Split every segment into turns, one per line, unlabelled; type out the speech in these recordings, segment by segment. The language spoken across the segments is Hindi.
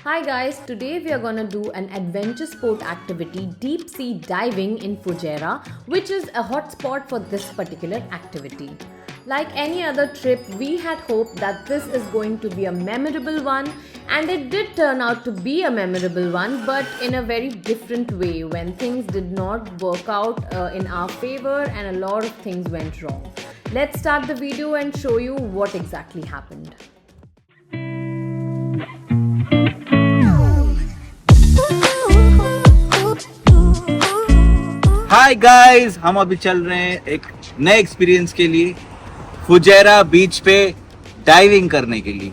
Hi guys, today we are gonna do an adventure sport activity, deep sea diving in Fujairah, which is a hot spot for this particular activity. Like any other trip, we had hoped that this is going to be a memorable one, and it did turn out to be a memorable one, but in a very different way when things did not work out in our favor and a lot of things went wrong. Let's start the video and show you what exactly happened.
Hi guys, हम अभी चल रहे हैं एक नए एक्सपीरियंस के लिए फुजैरा बीच पे डाइविंग करने के लिए।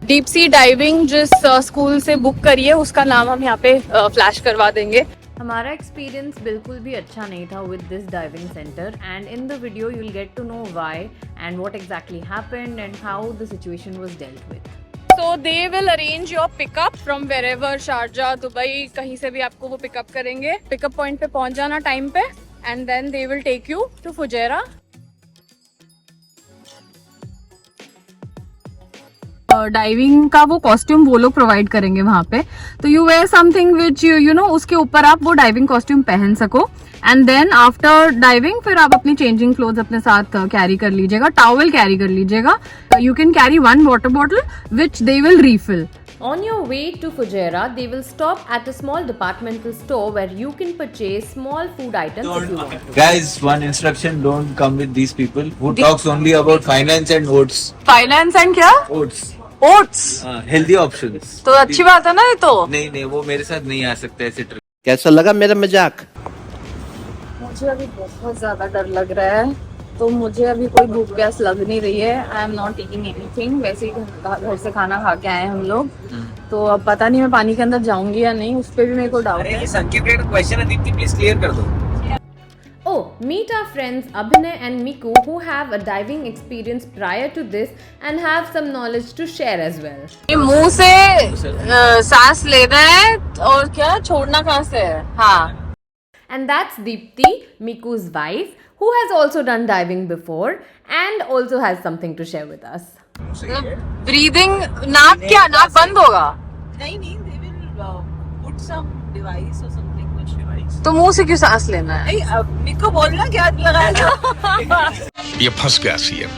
डीप सी डाइविंग जिस स्कूल से बुक करी है उसका नाम हम यहाँ पे फ्लैश करवा देंगे।
हमारा एक्सपीरियंस बिल्कुल भी अच्छा नहीं था with this diving centre, and in the video you will get to know why and what exactly happened and how the situation was dealt with.
So they will arrange your pickup from wherever, Sharjah, Dubai, कहीं से भी आपको वो पिकअप करेंगे। पिकअप पॉइंट पे पहुंच जाना टाइम पे and then they will take you to Fujairah. Diving का वो कॉस्ट्यूम वो लोग प्रोवाइड करेंगे वहाँ पे, तो you wear something which you know उसके ऊपर आप वो डाइविंग कॉस्ट्यूम पहन सको, एंड देन आफ्टर डाइविंग फिर आप अपनी चेंजिंग क्लोथ्स अपने साथ कैरी कर लीजिएगा, टॉवल कैरी कर लीजिएगा। You can carry one water bottle which they will refill.
On your way to Fujairah, they will stop at a small departmental store where you can purchase small food items if you want.
Guys, one instruction: don't come with these people who talks only about finance and oats.
Finance and क्या?
Oats.
ओट्स।
Healthy options.
तो अच्छी बात है ना ये तो।
नहीं, वो मेरे साथ नहीं आ सकते ऐसे ट्रिप।
कैसा लगा मेरा मजाक?
मुझे अभी बहुत ज्यादा डर लग रहा है, तो मुझे अभी कोई भूख प्यास लग नहीं रही है। I am not eating anything. वैसे ही घर से खाना खा के आए हम लोग, तो अब पता नहीं मैं पानी के अंदर जाऊंगी या नहीं, उस पर भी मेरे को डाउट है।
ये संकेत का क्वेश्चन है, दीप्ति प्लीज क्लियर कर दो।
Oh, meet our friends Abhinay and Miku who have a diving experience prior to this and have some knowledge to share as well.
मुंह से सांस लेना है और क्या छोड़ना कहाँ से है? हाँ।
And that's Deepti, Miku's wife, who has also done diving before and also has something to share with us.
Breathing, नाक क्या नाक बंद होगा?
नहीं, they will put some device or something, कुछ device.
तो मुंह से क्यों सांस लेना है?
नहीं, मेरे को बोलना क्या लगाया?
ये फंस गया सीएम।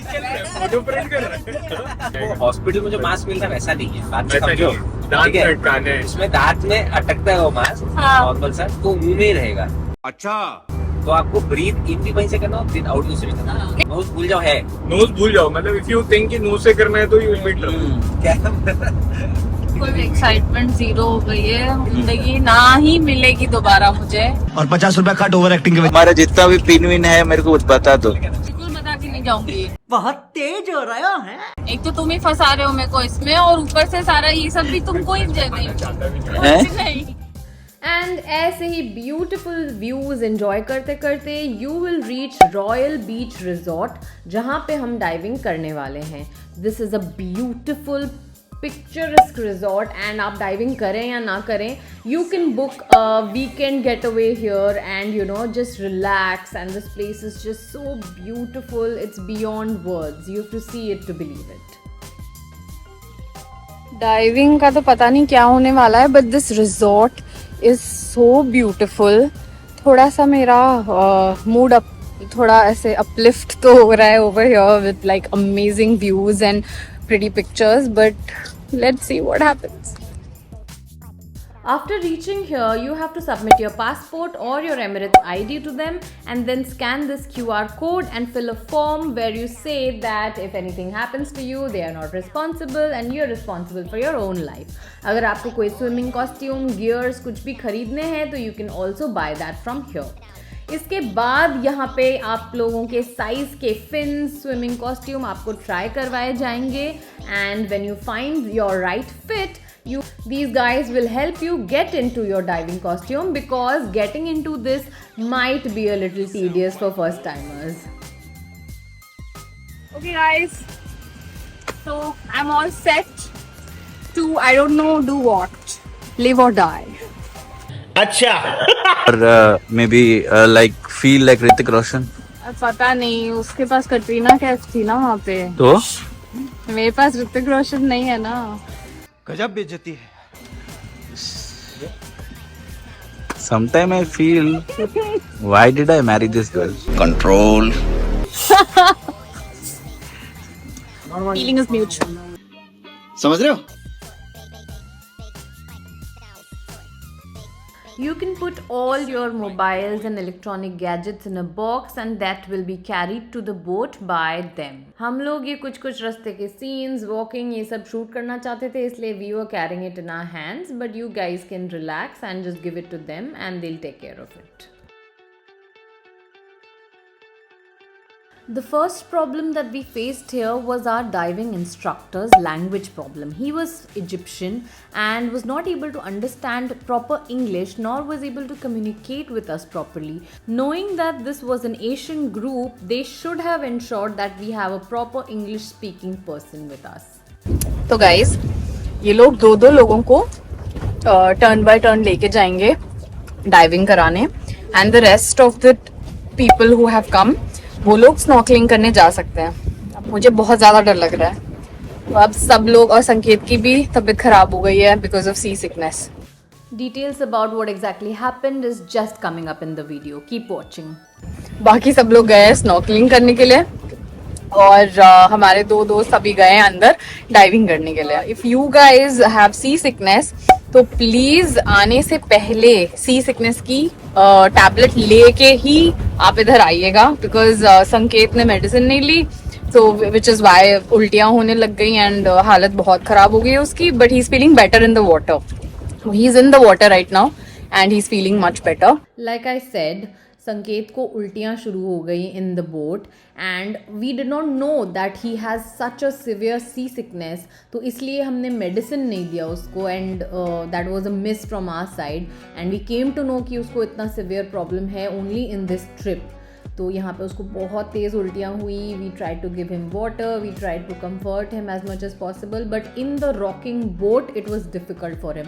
हॉस्पिटल में जो मास्क मिलता है वैसा नहीं है, बात में समझो। ठीक है, उसमें दांत में अटकता है वो मास्क, नॉर्मल सा, तो मुंह में ही रहेगा।
अच्छा,
तो आपको ब्रीथ इन भी वहीं से करना, ब्रीथ आउट भी करना। नोज भूल जाओ, है
नोज भूल जाओ, मतलब इफ यू थिंक कि नोज से करना है तो यू मिट
क्या
कोई एक्साइटमेंट जीरो हो गई है, जिंदगी ना ही मिलेगी दोबारा मुझे।
और 50 रुपया कट ओवर एक्टिंग के।
हमारा जितना भी पिन विन है मेरे को कुछ बता दो।
बिल्कुल बता के नहीं जाऊंगी।
बहुत तेज हो रहा है।
एक तो तुम ही फंसा रहे हो मेरे को इसमें, और ऊपर से सारा ये सब भी तुमको ही नहीं।
And ऐसे ही beautiful views enjoy करते करते you will reach Royal Beach Resort, जहाँ पे हम डाइविंग करने वाले हैं। This is a beautiful picturesque resort, and आप डाइविंग करें या ना करें, you can book a weekend getaway here and you know just relax, and this place is just so beautiful, it's beyond words, you have to see it to believe it.
Diving का तो पता नहीं क्या होने वाला है, but this resort is so beautiful. थोड़ा सा मेरा मूड अप, थोड़ा ऐसे अपलिफ्ट तो हो रहा है over here with like amazing views and pretty pictures, but let's see what happens.
After reaching here, you have to submit your passport or your Emirates ID to them, and then scan this QR code and fill a form where you say that if anything happens to you, they are not responsible and you're responsible for your own life. अगर आपको कोई swimming costume, gears कुछ भी खरीदने हैं तो you can also buy that from here. इसके बाद यहाँ पे आप लोगों के साइज के फिन्स, स्विमिंग कॉस्ट्यूम आपको ट्राई करवाए जाएंगे, and when you find your right fit, these guys will help you get into your diving costume, because getting into this might be a little tedious for first timers.
Okay guys, so I'm all set to, I don't know, do what, live or die.
अच्छा।
और may be like feel like Hrithik Roshan.
पता नहीं, उसके पास कटरीना कैफ थी ना वहाँ पे,
तो
मेरे पास ऋतिक रोशन नहीं है ना.
गजब बेइज्जती है.
Sometimes I feel, why did I marry this girl?
Control.
Feeling is mutual.
समझ रहे हो?
You can put all your mobiles and electronic gadgets in a box and that will be carried to the boat by them. हम लोग ये कुछ रास्ते के scenes, walking ये सब shoot करना चाहते थे, इसलिए we were carrying it in our hands, but you guys can relax and just give it to them and they'll take care of it. The first problem that we faced here was our diving instructor's language problem. He was Egyptian and was not able to understand proper English nor was able to communicate with us properly. Knowing that this was an Asian group, they should have ensured that we have a proper English speaking person with us.
तो गाइस ये लोग दो लोगों को टर्न बाय टर्न लेके जाएंगे डाइविंग कराने and the rest of the people who have come वो लोग स्नॉर्कलिंग करने जा सकते हैं. अब मुझे बहुत ज्यादा डर लग रहा है. तो अब सब लोग और संकेत की भी तबीयत खराब हो गई है because of sea sickness.
Details about what exactly happened is just coming up in the video. Keep watching.
बाकी सब लोग गए हैं स्नॉर्कलिंग करने के लिए और हमारे दो दोस्त अभी गए हैं अंदर डाइविंग करने के लिए. If you guys have sea sickness तो प्लीज आने से पहले सी सिकनेस की टैबलेट लेके ही आप इधर आइएगा बिकॉज संकेत ने मेडिसिन नहीं ली सो विच इज वाई उल्टियां होने लग गई एंड हालत बहुत खराब हो गई है उसकी. But he is feeling better in the water. He is in the water right now and he is feeling much better.
Like I said, Sanket को उल्टियाँ शुरू हो गई in the boat and we did not know that he has such a severe sea sickness. तो इसलिए हमने मेडिसिन नहीं दिया उसको and that was a miss from our side and we came to no कि उसको इतना सिवियर प्रॉब्लम है ओनली इन दिस ट्रिप. तो यहाँ पे उसको बहुत तेज़ उल्टियाँ हुई. We try to give him water, we try to comfort him as much as possible but in the rocking boat it was difficult for him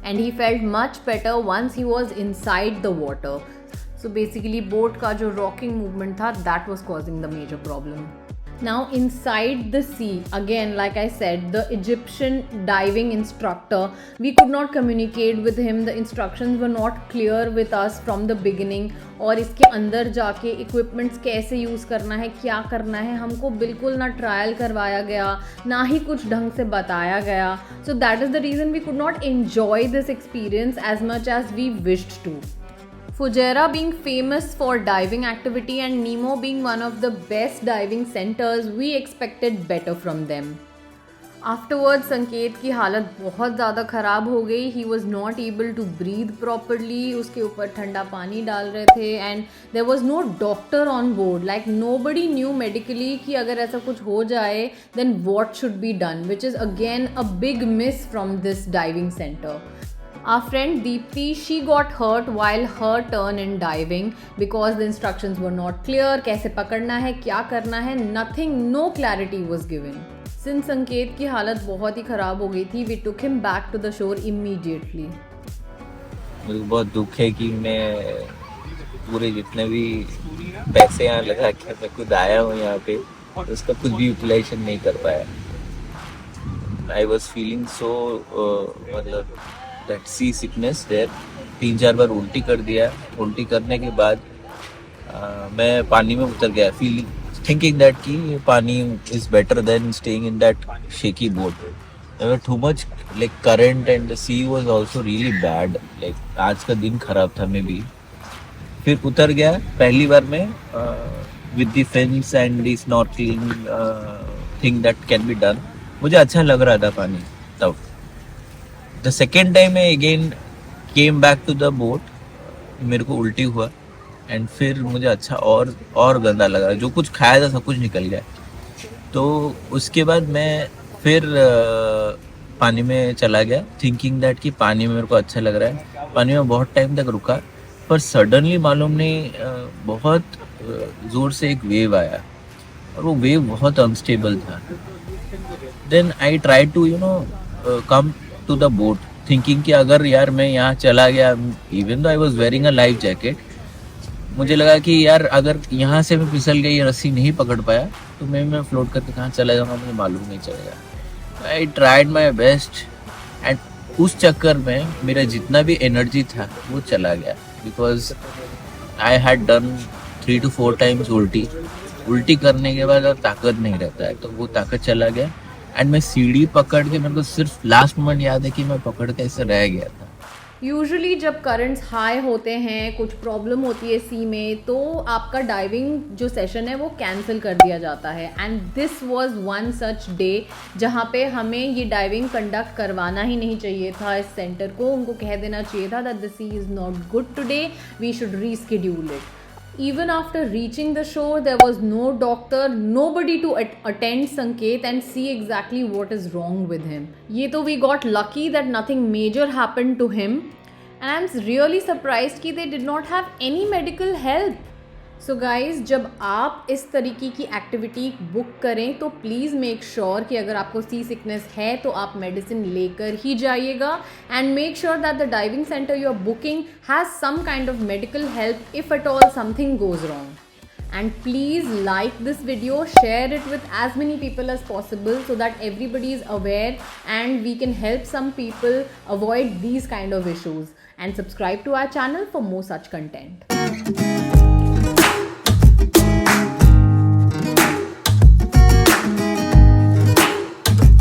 and he felt much better once he was inside the water. So basically boat का जो rocking movement था that was causing the major problem. Now inside the sea, again like I said, the Egyptian diving instructor, we could not communicate with him. The instructions were not clear with us from the beginning. और इसके अंदर जाके equipments कैसे यूज़ करना है, क्या करना है, हमको बिल्कुल ना ट्रायल करवाया गया ना ही कुछ ढंग से बताया गया. So that is the reason we could not enjoy this experience as much as we wished to. Fujairah being famous for diving activity and Nemo being one of the best diving centers, we expected better from them. Afterwards, संकेत की हालत बहुत ज़्यादा ख़राब हो गई. He was not able to breathe properly. उसके ऊपर ठंडा पानी डाल रहे थे and there was no doctor on board. Like nobody knew medically कि अगर ऐसा कुछ हो जाए then what should be done, which is again a big miss from this diving center. Our friend Deepti, she got hurt while her turn in diving because the instructions were not clear. कैसे पकड़ना है, क्या करना है, nothing, no clarity was given. Since संकेत की हालत बहुत ही ख़राब हो गई थी, we took him back to the shore immediately.
मुझे बहुत दुख है कि मैं पूरे जितने भी पैसे यहाँ लगा के मैं खुद आया हूँ यहाँ पे उसका कुछ भी यूटिलाइजेशन नहीं कर पाया. I was feeling so मतलब that sea sickness there. 3-4 बार उल्टी कर दिया. उल्टी करने के बाद मैं पानी में उतर गया thinking that कि पानी is better than staying in that shaky boat. There were too much like current and the sea was also really bad. Like आज का दिन खराब था मैं भी. फिर उतर गया पहली बार में with the fins and the snorkeling thing that can be done. मुझे अच्छा लग रहा था पानी तब. The second time I again came back to the boat, मेरे को उल्टी हुआ एंड फिर मुझे अच्छा और गंदा लगा. जो कुछ खाया था सब कुछ निकल गया. तो उसके बाद मैं फिर पानी में चला गया थिंकिंग दैट कि पानी में मेरे को अच्छा लग रहा है. पानी में बहुत टाइम तक रुका पर सडनली मालूम नहीं बहुत ज़ोर से एक वेव आया और वो वेव बहुत अनस्टेबल था. Then I try to come to the boat thinking कि अगर यार मैं यहाँ चला गया even though I was wearing a life jacket मुझे लगा कि यार अगर यहाँ से मैं फिसल गई, रस्सी नहीं पकड़ पाया तो मैं फ्लोट करके कहाँ चला जाऊँगा मुझे मालूम नहीं चलेगा। I tried my best and उस चक्कर में मेरा जितना भी एनर्जी था वो चला गया, because I had done 3 to 4 times उल्टी करने के बाद और ताकत नहीं रहता है, तो वो ताकत चला गया। एंड मैं सीढ़ी पकड़ के, मेरे को सिर्फ लास्ट मोमेंट याद है कि मैं पकड़ के ऐसे रह गया था।
यूजुअली जब करंट्स हाई होते हैं, कुछ प्रॉब्लम होती है सी में, तो आपका डाइविंग जो सेशन है वो कैंसिल कर दिया जाता है। And this was one such day जहाँ पे हमें ये डाइविंग कंडक्ट करवाना ही नहीं चाहिए था। इस सेंटर को उनको कह देना चाहिए था that the sea is not good today, we should reschedule it. Even after reaching the shore, there was no doctor, nobody to attend Sanket and see exactly what is wrong with him. Ye to we got lucky that nothing major happened to him, and I'm really surprised कि they did not have any medical help. So guys, जब आप इस तरीके की एक्टिविटी बुक करें तो प्लीज़ मेक श्योर कि अगर आपको सी सिकनेस है तो आप मेडिसिन लेकर ही जाइएगा, and make sure that the diving centre you are booking has some kind of medical help if at all something goes wrong. And please like this video, share it with as many people as possible so that everybody is aware and we can help some people avoid these kind of issues. And subscribe to our channel for more such content.